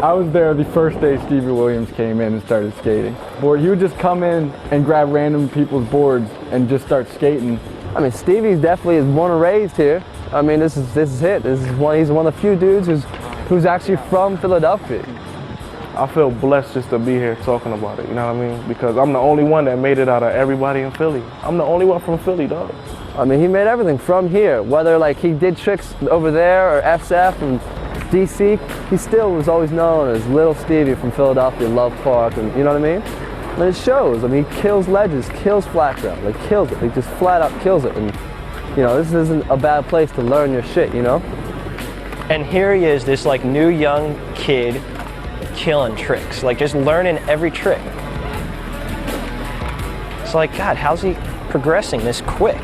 I was there the first day Stevie Williams came in and started skating. Boy, he would just come in and grab random people's boards and just start skating. I mean, Stevie's definitely is born and raised here. I mean, this is it. He's one of the few dudes who's actually from Philadelphia. I feel blessed just to be here talking about it, you know what I mean? Because I'm the only one that made it out of everybody in Philly. I'm the only one from Philly, dog. I mean, he made everything from here. Whether like he did tricks over there or SF and DC, he still was always known as Little Stevie from Philadelphia, Love Park, and you know what I mean? And it shows. I mean, he kills ledges, kills flat ground, like kills it. He just flat out kills it. And you know, this isn't a bad place to learn your shit, you know? And here he is, this like new young kid killing tricks, like just learning every trick. It's like, God, how's he progressing this quick?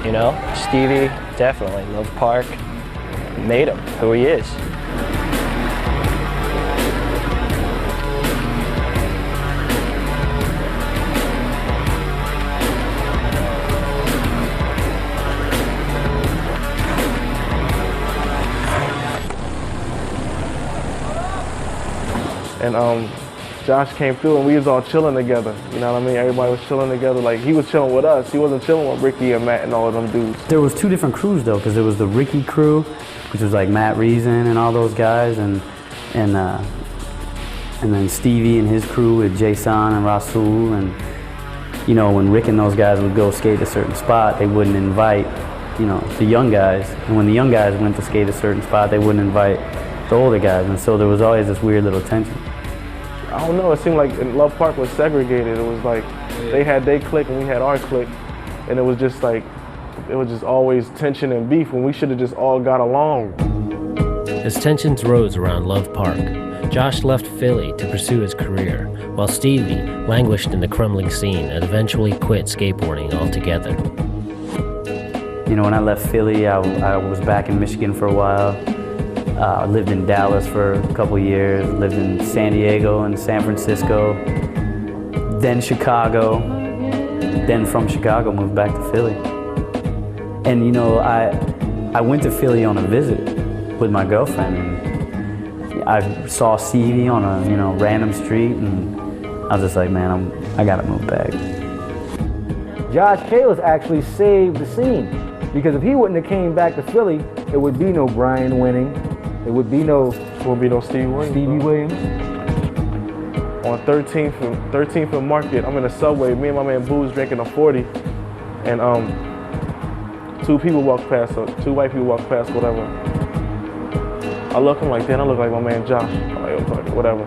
You know, Stevie, definitely, Love Park, made him who he is. And Josh came through and we was all chilling together. You know what I mean? Everybody was chilling together. Like, he was chilling with us. He wasn't chilling with Ricky and Matt and all of them dudes. There was two different crews though, because there was the Ricky crew, which was like Matt Reason and all those guys, and then Stevie and his crew with Jason and Rasul. And you know, when Rick and those guys would go skate a certain spot, they wouldn't invite, you know, the young guys. And when the young guys went to skate a certain spot, they wouldn't invite the older guys. And so there was always this weird little tension. I don't know, it seemed like Love Park was segregated. It was like they had their clique and we had our clique. And it was just like, it was just always tension and beef when we should have just all got along. As tensions rose around Love Park, Josh left Philly to pursue his career, while Stevie languished in the crumbling scene and eventually quit skateboarding altogether. You know, when I left Philly, I was back in Michigan for a while. I lived in Dallas for a couple years, lived in San Diego and San Francisco, then Chicago, then from Chicago moved back to Philly. And you know, I went to Philly on a visit with my girlfriend, and I saw Stevie on a, you know, random street, and I was just like, man, I gotta move back. Josh Kalis actually saved the scene, because if he wouldn't have came back to Philly, there would be no Brian Winning. There would be no Stevie Williams. On 13th and Market, I'm in the subway. Me and my man Boo's drinking a 40, and two white people walk past, whatever. I look, I'm like, damn, I look like my man Josh. I'm like, okay, whatever.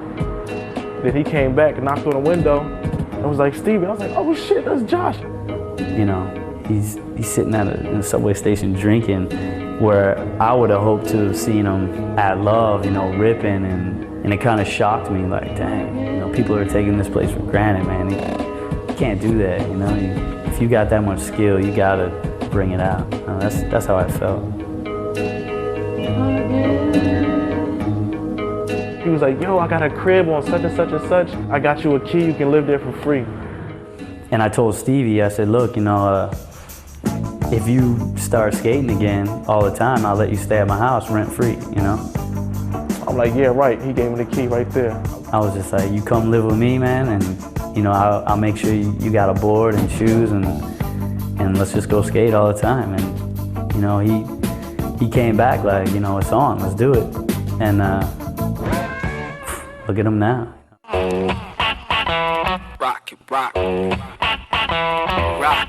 Then he came back and knocked on the window. I was like, Stevie. I was like, oh shit, that's Josh. You know, he's sitting in a subway station drinking, where I would have hoped to have seen him at Love, you know, ripping, and it kind of shocked me, like, dang, you know, people are taking this place for granted, man. You can't do that, you know. If you got that much skill, you gotta bring it out. You know, that's how I felt. He was like, yo, I got a crib on such and such and such. I got you a key, you can live there for free. And I told Stevie, I said, look, you know, if you start skating again all the time, I'll let you stay at my house rent-free, you know? I'm like, yeah, right. He gave me the key right there. I was just like, you come live with me, man, and, you know, I'll make sure you got a board and shoes, and let's just go skate all the time. And, you know, he came back like, you know, it's on, let's do it. And look at him now. Rock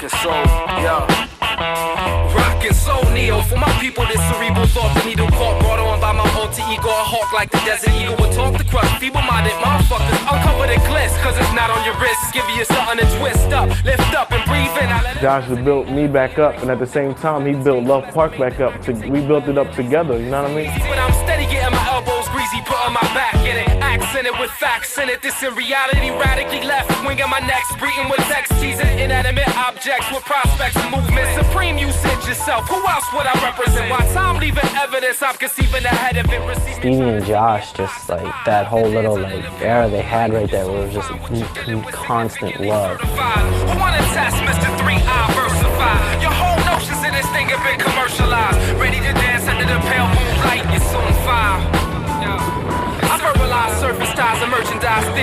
and soul, yo. Rock and soul, Neo. For my people, this cerebral thought, the needle caught, brought on by my alter ego. A hawk like the desert eagle would talk to crush. Feeble-minded motherfuckers, uncover the gliss, cause it's not on your wrist. Give you something to twist up, lift up and breathe in. Josh built me back up, and at the same time, he built Love Park back up. We built it up together, you know what I mean? When I'm steady getting my elbows greasy, putting my back in it. Accented with facts in it. This in reality, radically left. Winging my next, breathing with text, teasing inanimate objects with prospects and movements. Supreme usage yourself. Who else would I represent? Why time leaving evidence? I'm conceiving ahead of it. Stevie and Josh, just like that whole little like era they had right there, where it was just constant love. I want to test Mr. 3I versify. Your whole notions in this thing have been commercialized. Ready to dance under the pale moonlight, it's on fire.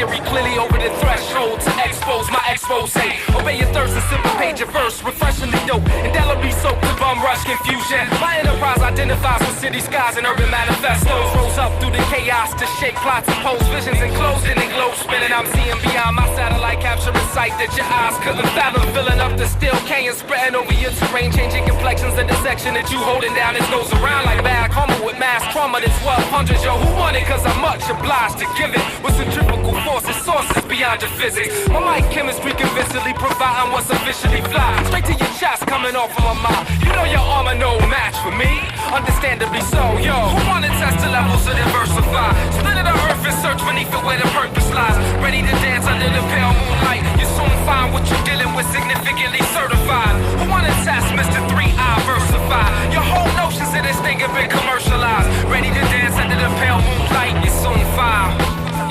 theory clearly over the threshold to expose my expose. Obey your thirst and syncopate your verse, refreshingly dope, indelibly soaked to bum rush confusion. My enterprise identifies with city skies and urban manifestos. Rose up through the chaos to shake plots and pose visions enclosed in a globe spinning. I'm seeing beyond my satellite, capturing sight that your eyes couldn't fathom. Filling up the steel canyon, spreading over your terrain, changing complexions. The section that you holding down, it goes around like bad karma with mass trauma. That's 1200s. Yo, who want it? Cause I'm much obliged to give it. With centrifugal forces, sources beyond your physics. My mic chemistry convincingly providing what's officially fly. Straight to your chest, coming off of my mind. You know your armor no match for me. Understandably so, yo. Who wanna test the levels of diversify? Split of the earth and search beneath it where the purpose lies. Ready to dance under the pale moonlight. You soon find what you're dealing with significantly certified. Who wanna test Mr. 3I versify? Your whole notions of this thing have been commercialized. Ready to dance under the pale moonlight. You soon find,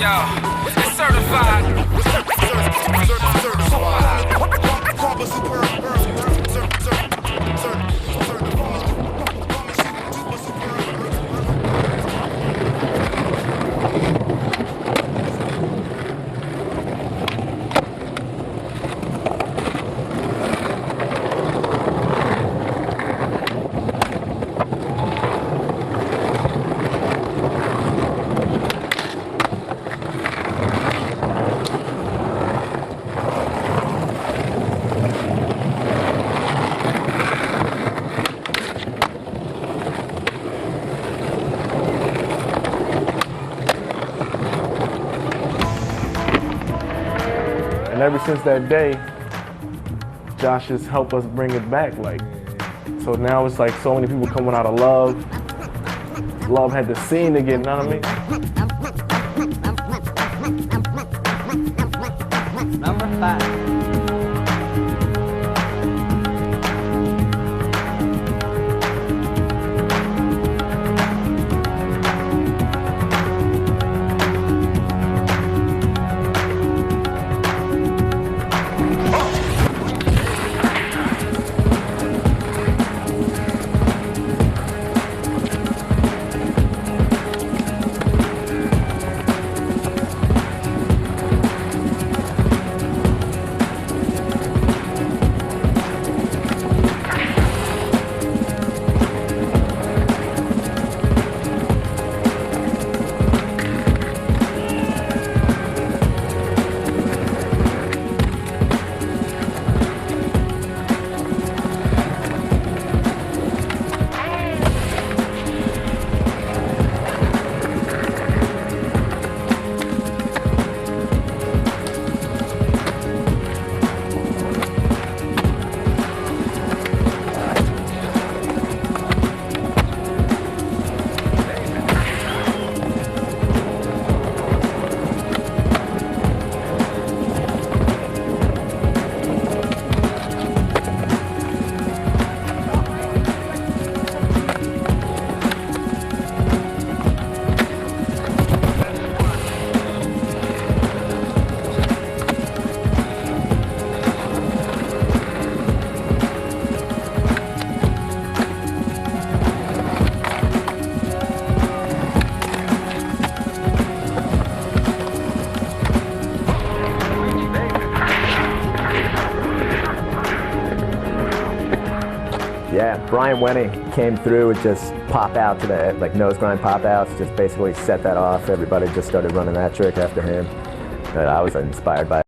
yo, it's certified. And ever since that day, Josh has helped us bring it back. Like, so now it's like so many people coming out of Love. Love had the scene again, you know what I mean? Number 5. Yeah, Brian Wenning came through with just pop out to the like nose grind pop outs, just basically set that off. Everybody just started running that trick after him. And I was inspired by it.